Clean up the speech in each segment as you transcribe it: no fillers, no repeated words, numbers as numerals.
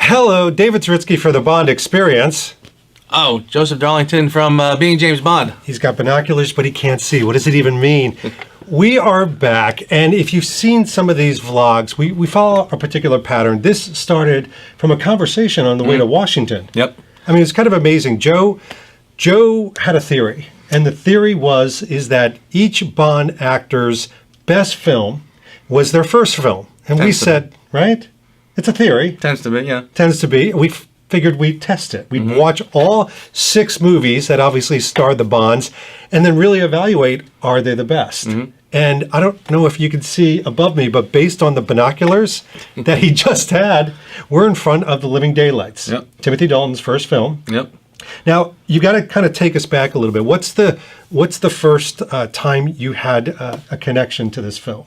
Hello, David Zaritsky for the Bond Experience. Oh, Joseph Darlington from Being James Bond. He's got binoculars, but he can't see. What does it even mean? We are back, and if you've seen some of these vlogs, we follow a particular pattern. This started from a conversation on the way to Washington. Yep. I mean, it's kind of amazing. Joe had a theory, and the theory is that each Bond actor's best film was their first film. And we said, right? It's a theory. Tends to be, yeah. Tends to be. We figured we'd test it. We'd watch all 6 movies that obviously starred the Bonds and then really evaluate, are they the best? And I don't know if you can see above me, but based on the binoculars that he just had, we're in front of The Living Daylights. Yep. Timothy Dalton's first film. Yep. Now, you got to kind of take us back a little bit. What's the first time you had a connection to this film?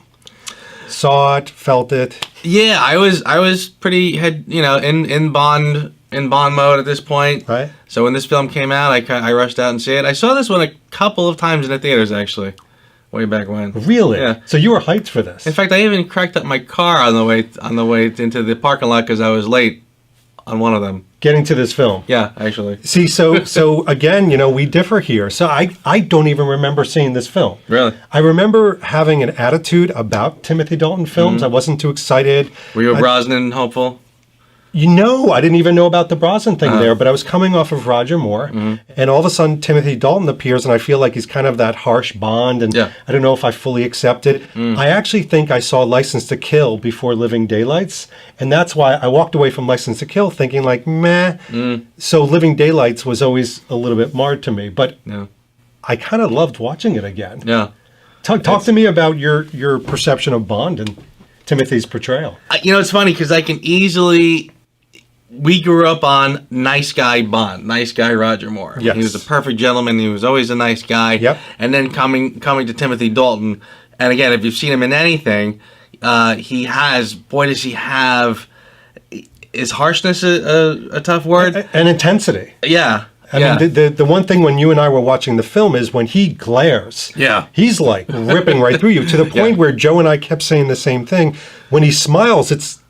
Saw it, felt it? Yeah, I was pretty in Bond mode at this point. Right. So when this film came out, I rushed out and see it. I saw this one a couple of times in the theaters actually, way back when. Really? Yeah. So you were hyped for this? In fact, I even cracked up my car on the way into the parking lot because I was late on one of them. Getting to this film. Yeah, actually. See, so again, we differ here. So I don't even remember seeing this film. Really? I remember having an attitude about Timothy Dalton films. I wasn't too excited. Were you a Brosnan hopeful? I didn't even know about the Brosnan thing there, but I was coming off of Roger Moore, and all of a sudden Timothy Dalton appears, and I feel like he's kind of that harsh Bond, and I don't know if I fully accept it. I actually think I saw License to Kill before Living Daylights, and that's why I walked away from License to Kill thinking like, meh. So Living Daylights was always a little bit marred to me, but I kind of loved watching it again. Yeah. Talk to me about your perception of Bond and Timothy's portrayal. It's funny because I can easily... We grew up on nice guy Bond, nice guy Roger Moore. Yes. He was a perfect gentleman. He was always a nice guy. Yep. And then coming to Timothy Dalton, and again, if you've seen him in anything, does he have, is harshness a tough word? And intensity. Yeah. I mean, the one thing when you and I were watching the film is when he glares, he's like ripping right through you to the point where Joe and I kept saying the same thing. When he smiles, it's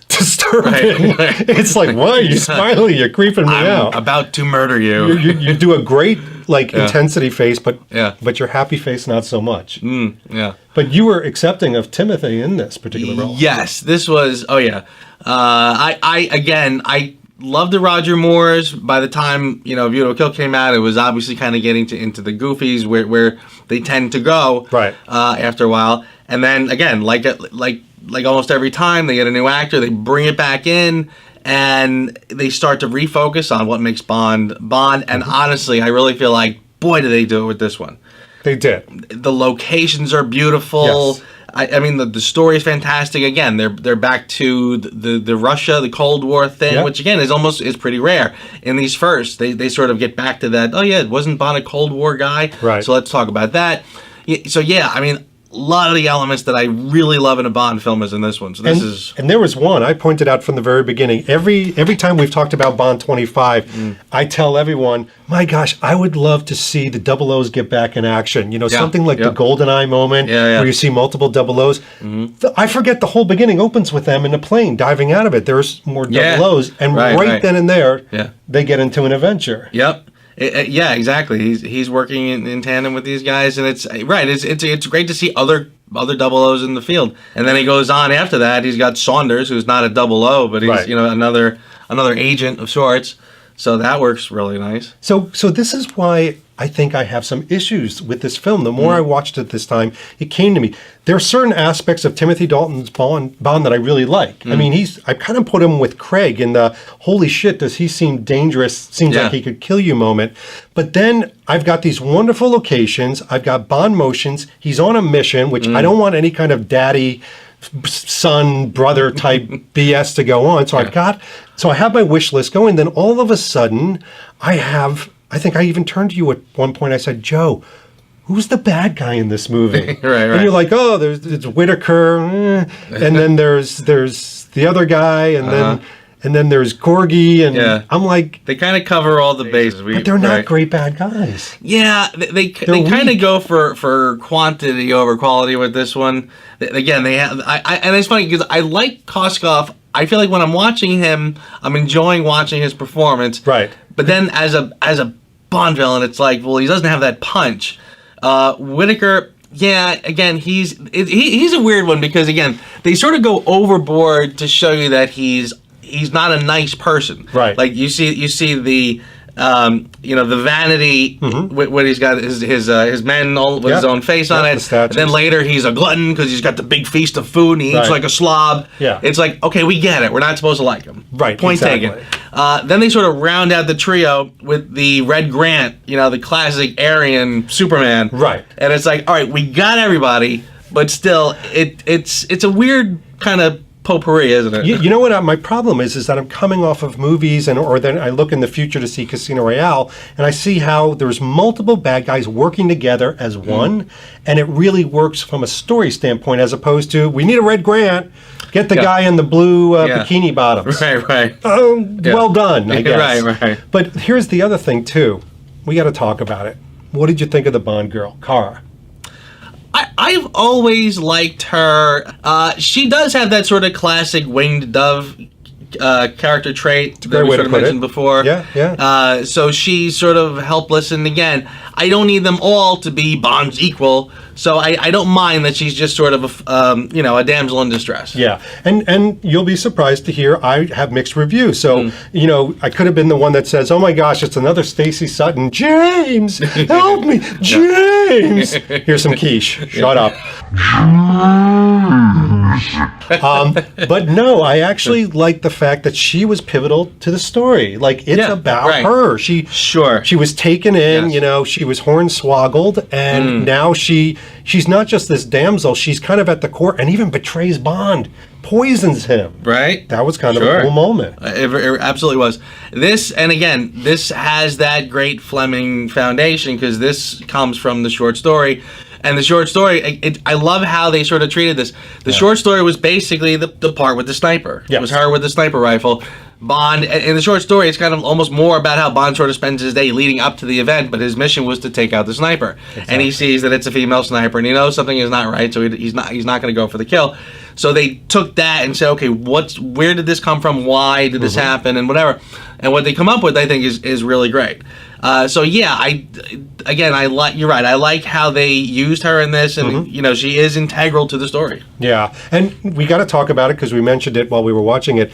disturbing. Right. It's like, why are you smiling? You're creeping me out. I'm about to murder you. You do a great intensity face, but your happy face not so much. Yeah. But you were accepting of Timothy in this particular role. Yes, this was. Oh yeah. I loved the Roger Moores. By the time View to Kill came out, it was obviously kind of getting into the goofies where they tend to go. Right. After a while, and then again, like almost every time they get a new actor, they bring it back in and they start to refocus on what makes Bond. And honestly, I really feel like, boy, do they do it with this one. They did. The locations are beautiful. Yes. I mean, the story is fantastic. Again, they're back to the Russia, the Cold War thing, which again is pretty rare. In these first, they sort of get back to that. Oh yeah, wasn't Bond a Cold War guy? Right. So let's talk about that. So yeah, I mean, a lot of the elements that I really love in a Bond film is in this one. So and there was one I pointed out from the very beginning. Every time we've talked about Bond 25, I tell everyone, my gosh, I would love to see the double O's get back in action. Something like the GoldenEye moment where you see multiple double O's. I forget the whole beginning opens with them in a plane diving out of it. There's more double O's, and right then and there, they get into an adventure. Yep. Yeah, exactly. He's working in tandem with these guys, and it's great to see other double O's in the field. And then he goes on after that. He's got Saunders, who's not a double O, but he's another agent of sorts. So that works really nice. So this is why I think I have some issues with this film. The more I watched it this time, it came to me. There are certain aspects of Timothy Dalton's Bond that I really like. I mean, I kind of put him with Craig in the holy shit, does he seem dangerous, seems like he could kill you moment. But then I've got these wonderful locations. I've got Bond motions. He's on a mission, which I don't want any kind of daddy, son, brother type BS to go on. So I have my wish list going. Then all of a sudden, I think I even turned to you at one point. I said, Joe, who's the bad guy in this movie? Right. And you're like, oh, there's Whitaker, and then there's the other guy, and then there's Gorgie, and I'm like, they kind of cover all the bases. But they're not great bad guys. Yeah, they kind of go for quantity over quality with this one. Again, they have, and it's funny because I like Koskov I feel like when I'm watching him, I'm enjoying watching his performance. Right. But then as a Bond villain, it's like, well, he doesn't have that punch. Whitaker, yeah, again, he's a weird one because again, they sort of go overboard to show you that he's not a nice person. Right. Like you see the the vanity when he's got his men all with his own face on it. And then later he's a glutton because he's got the big feast of food and he eats like a slob. Yeah. It's like, okay, we get it. We're not supposed to like him. Right. Point taken. Then they sort of round out the trio with the Red Grant, the classic Aryan Superman. Right. And it's like, all right, we got everybody, but still, it's a weird kind of potpourri, isn't it? You know what? My problem is that I'm coming off of movies, or then I look in the future to see Casino Royale, and I see how there's multiple bad guys working together as one, and it really works from a story standpoint, as opposed to we need a Red Grant, get the guy in the blue bikini bottoms. Right. Well done, I guess. Right. But here's the other thing too. We got to talk about it. What did you think of the Bond girl, Cara? I've always liked her. She does have that sort of classic winged dove character trait that we sort of mentioned before. Yeah. So she's sort of helpless, and again, I don't need them all to be Bond's equal. So I don't mind that she's just sort of a damsel in distress. Yeah, and you'll be surprised to hear I have mixed reviews. So I could have been the one that says, "Oh my gosh, it's another Stacey Sutton." James, help me, James. Here's some quiche. Shut up. But no, I actually like the fact that she was pivotal to the story. Like it's about her. She was taken in. She was hornswoggled, and now she's not just this damsel. She's kind of at the core, and even betrays Bond, poisons him. Right. That was kind of a cool moment. It absolutely was. This has that great Fleming foundation because this comes from the short story. And the short story, I love how they sort of treated this. The short story was basically the part with the sniper. It was her with the sniper rifle. Bond, in the short story, it's kind of almost more about how Bond sort of spends his day leading up to the event, but his mission was to take out the sniper. Exactly. And he sees that it's a female sniper, and he knows something is not right, so he's not going to go for the kill. So they took that and said, okay, where did this come from? Why did this happen? And whatever. And what they come up with, I think, is really great. So yeah, you're right. I like how they used her in this, and she is integral to the story. Yeah, and we got to talk about it because we mentioned it while we were watching it.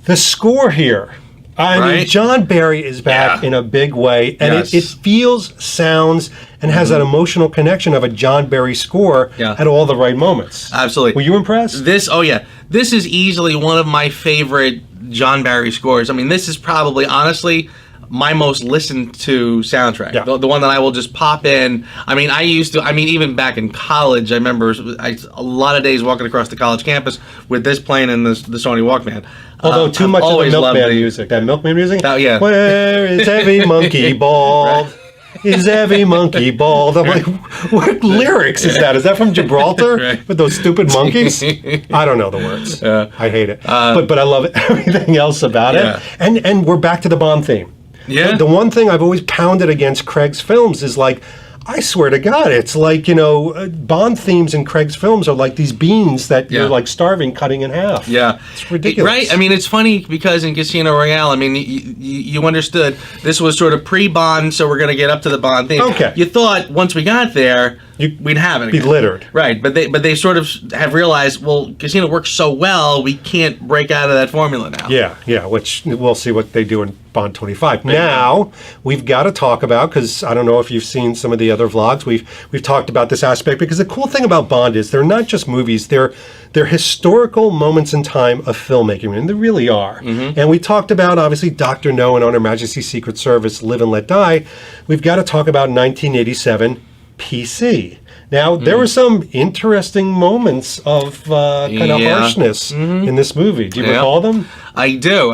The score here. I mean, John Barry is back in a big way, and it feels, sounds, and has that emotional connection of a John Barry score at all the right moments. Absolutely. Were you impressed? This is easily one of my favorite John Barry scores. I mean, this is probably, honestly, my most listened to soundtrack. Yeah. The one that I will just pop in. I mean, even back in college, I remember a lot of days walking across the college campus with this playing in the Sony Walkman. Although too much of the Milkman music. That Milkman music? Where is every monkey bald? Is every monkey bald? I'm like, what lyrics is that? Is that from Gibraltar with those stupid monkeys? I don't know the words. I hate it. But I love everything else about it. And we're back to the Bond theme. Yeah. The one thing I've always pounded against Craig's films is like, I swear to God, it's like, Bond themes in Craig's films are like these beans that you're like starving, cutting in half. Yeah. It's ridiculous. Right? I mean, it's funny because in Casino Royale, I mean, you understood this was sort of pre-Bond, so we're going to get up to the Bond theme. Okay. You thought once we got there, we'd have it again. Be littered. Right. But they sort of have realized, well, Casino works so well, we can't break out of that formula now. Yeah, which we'll see what they do in Bond 25. Now, we've got to talk about, because I don't know if you've seen some of the other vlogs, we've talked about this aspect, because the cool thing about Bond is they're not just movies, they're historical moments in time of filmmaking, and they really are. And we talked about, obviously, Dr. No and On Her Majesty's Secret Service, Live and Let Die. We've got to talk about 1987 PC. Now, there were some interesting moments of kind of harshness in this movie. Do you recall them? I do.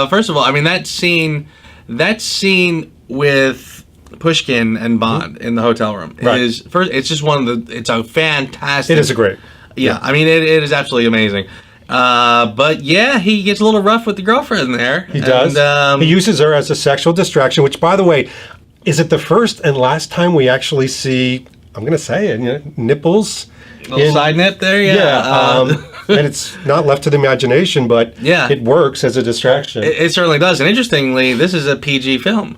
First of all, I mean, that scene with Pushkin and Bond in the hotel room is first. It's just it's a fantastic. It is a great. Yeah, I mean, it is absolutely amazing. But yeah, he gets a little rough with the girlfriend there. He does. And, he uses her as a sexual distraction, which, by the way, is it the first and last time we actually see, I'm going to say it, nipples? A little side nip there, yeah. And it's not left to the imagination, but Yeah. it works as a distraction. It certainly does. And interestingly, this is a PG film.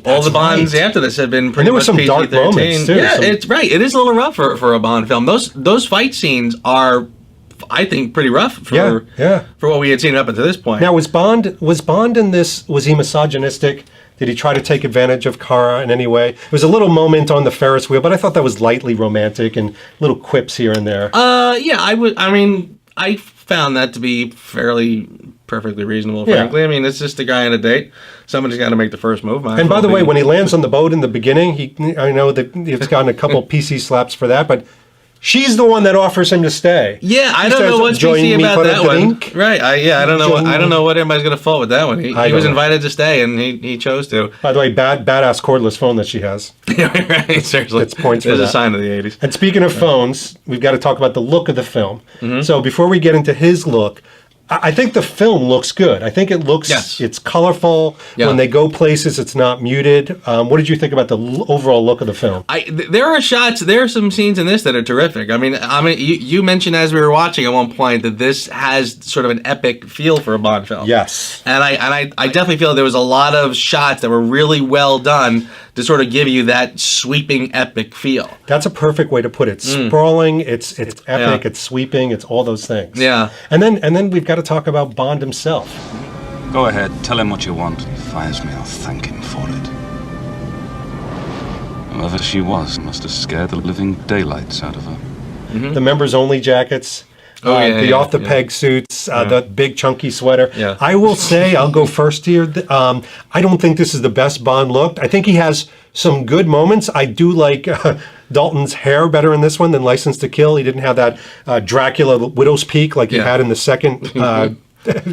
All the Bonds right. after this have been pretty And there were much some dark PG-13. moments, too. Yeah, Some- it's right. It is a little rough for a Bond film. Those fight scenes are, I think, pretty rough for what we had seen up until this point. Now, was Bond in this, was he misogynistic? Did he try to take advantage of Kara in any way? There was a little moment on the Ferris wheel, but I thought that was lightly romantic and little quips here and there. Yeah, I found that to be fairly perfectly reasonable, frankly. I mean, it's just a guy on a date. Somebody's got to make the first move. And by the way, when he lands on the boat in the beginning, I know that he's gotten a couple PC slaps for that, but she's the one that offers him to stay. Yeah, I She don't says, know what's "Join PC me about for a that one. drink." Right? I don't know. I don't know what everybody's gonna fault with that one. He don't was know. invited to stay, and he chose to. By the way, badass cordless phone that she has. Right? Seriously, It's points for There's a that. sign of the '80s. And speaking of phones, we've got to talk about the look of the film. So before we get into his look, I think the film looks good. I think it looks, Yes. it's colorful. Yeah. When they go places, it's not muted. What did you think about the overall look of the film? There are shots. There are some scenes in this that are terrific. I mean, you mentioned as we were watching at one point that this has sort of an epic feel for a Bond film. Yes. And I definitely feel there was a lot of shots that were really well done to sort of give you that sweeping epic feel. That's a perfect way to put it. Sprawling, it's epic, it's sweeping, it's all those things. Yeah. And then we've got to talk about Bond himself. Go ahead, tell him what you want. If he fires me, I'll thank him for it. Whoever she was must have scared the living daylights out of her. The members only jackets. The off the peg suits, the big chunky sweater. Yeah. I will say, I'll go first here. I don't think this is the best Bond look. I think he has some good moments. I do like Dalton's hair better in this one than License to Kill. He didn't have that Dracula widow's peak like he had in the second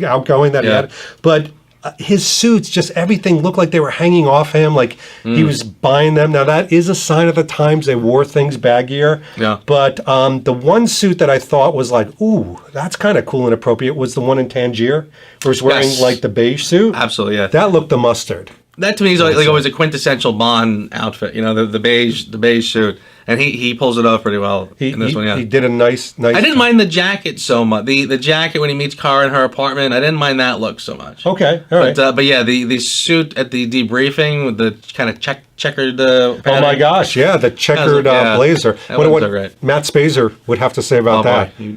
outgoing that he had. But his suits, just everything looked like they were hanging off him, like he was buying them. Now, that is a sign of the times. They wore things baggier. Yeah. But the one suit that I thought was like, ooh, that's kind of cool and appropriate was the one in Tangier, where he's wearing like the beige suit. Absolutely, yeah. That looked the mustard. That to me is like always a quintessential Bond outfit. You know, the beige suit, and he pulls it off pretty well in this one. Yeah, He did a nice. I didn't mind the jacket so much. The jacket when he meets Kara in her apartment, I didn't mind that look so much. Okay, all right. But yeah, the suit at the debriefing with the kind of checkered. Oh my gosh, yeah, the checkered blazer. That What was so great. Matt Spazer would have to say about that? Boy,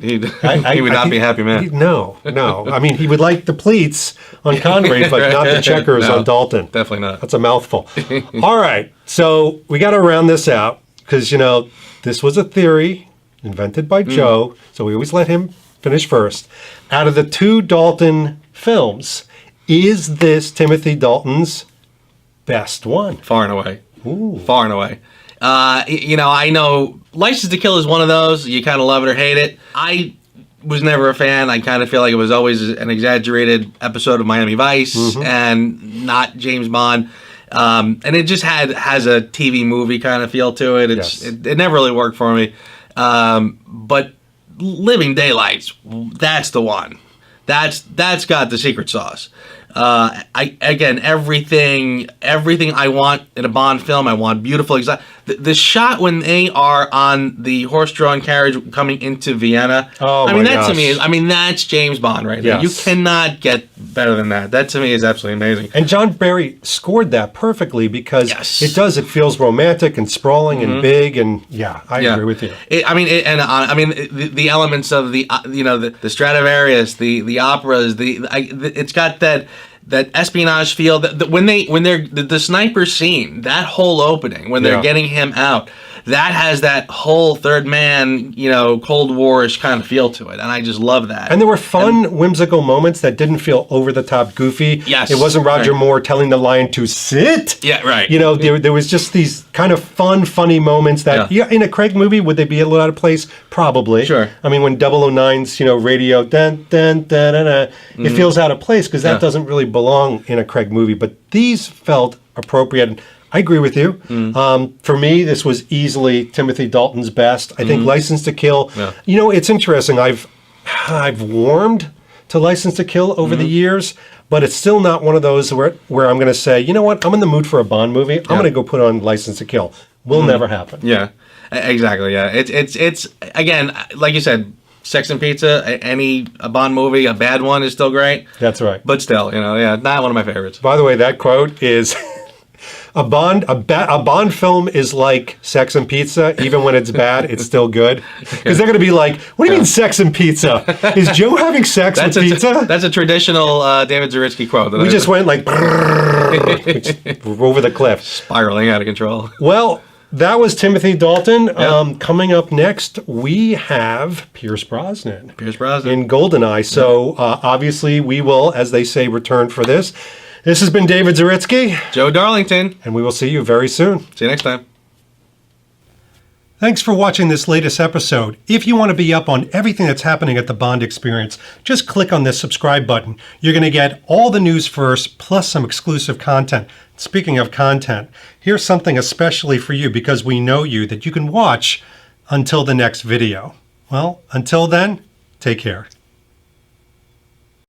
he would not be happy, man. No. I mean, he would like the pleats on Conrad, but not the checkers on Dalton. Definitely not. That's a mouthful. All right, so we got to round this out because, this was a theory invented by Joe, so we always let him finish first. Out of the two Dalton films, is this Timothy Dalton's best one? Far and away. Ooh. Far and away. I know License to Kill is one of those. You kind of love it or hate it. I was never a fan. I kind of feel like it was always an exaggerated episode of Miami Vice and not James Bond. And it just has a TV movie kind of feel to it. It never really worked for me. But Living Daylights, that's the one. That's got the secret sauce. Everything I want in a Bond film. I want beautiful. The shot when they are on the horse-drawn carriage coming into Vienna. Oh, that to me that's James Bond right there. Yes. You cannot get better than that. That to me is absolutely amazing. And John Barry scored that perfectly because Yes. it feels romantic and sprawling and big, and I agree with you. The elements of the Stradivarius, the operas, it's got that espionage feel. When they're the sniper scene, that whole opening when they're getting him out, that has that whole third man, Cold War-ish kind of feel to it, and I just love that. And there were fun, whimsical moments that didn't feel over the top goofy. Yes. It wasn't Roger Moore telling the lion to sit. Yeah, right. There was just these kind of fun, funny moments that, in a Craig movie, would they be a little out of place? Probably. Sure. I mean, when 009's, radio, dun, dun, dun, dun, dun, it feels out of place because that doesn't really belong in a Craig movie. But these felt appropriate. I agree with you. For me, this was easily Timothy Dalton's best. I think License to Kill. Yeah. It's interesting. I've warmed to License to Kill over the years, but it's still not one of those where I'm going to say, you know what, I'm in the mood for a Bond movie. I'm going to go put on License to Kill. Will never happen. Yeah, exactly. Yeah, it's again, like you said, Sex and Pizza, a Bond movie, a bad one is still great. That's right. But still, not one of my favorites. By the way, that quote is a Bond film is like Sex and Pizza. Even when it's bad, it's still good. Because they're going to be like, what do you mean Sex and Pizza? Is Joe having sex with pizza? That's a traditional David Zaritsky quote. We just went like over the cliff. Spiraling out of control. Well, that was Timothy Dalton. Coming up next, we have Pierce Brosnan. In GoldenEye. So obviously we will, as they say, return for this. This has been David Zaritsky. Joe Darlington. And we will see you very soon. See you next time. Thanks for watching this latest episode. If you want to be up on everything that's happening at the Bond Experience, just click on this subscribe button. You're going to get all the news first, plus some exclusive content. Speaking of content, here's something especially for you because we know you that you can watch until the next video. Well, until then, take care.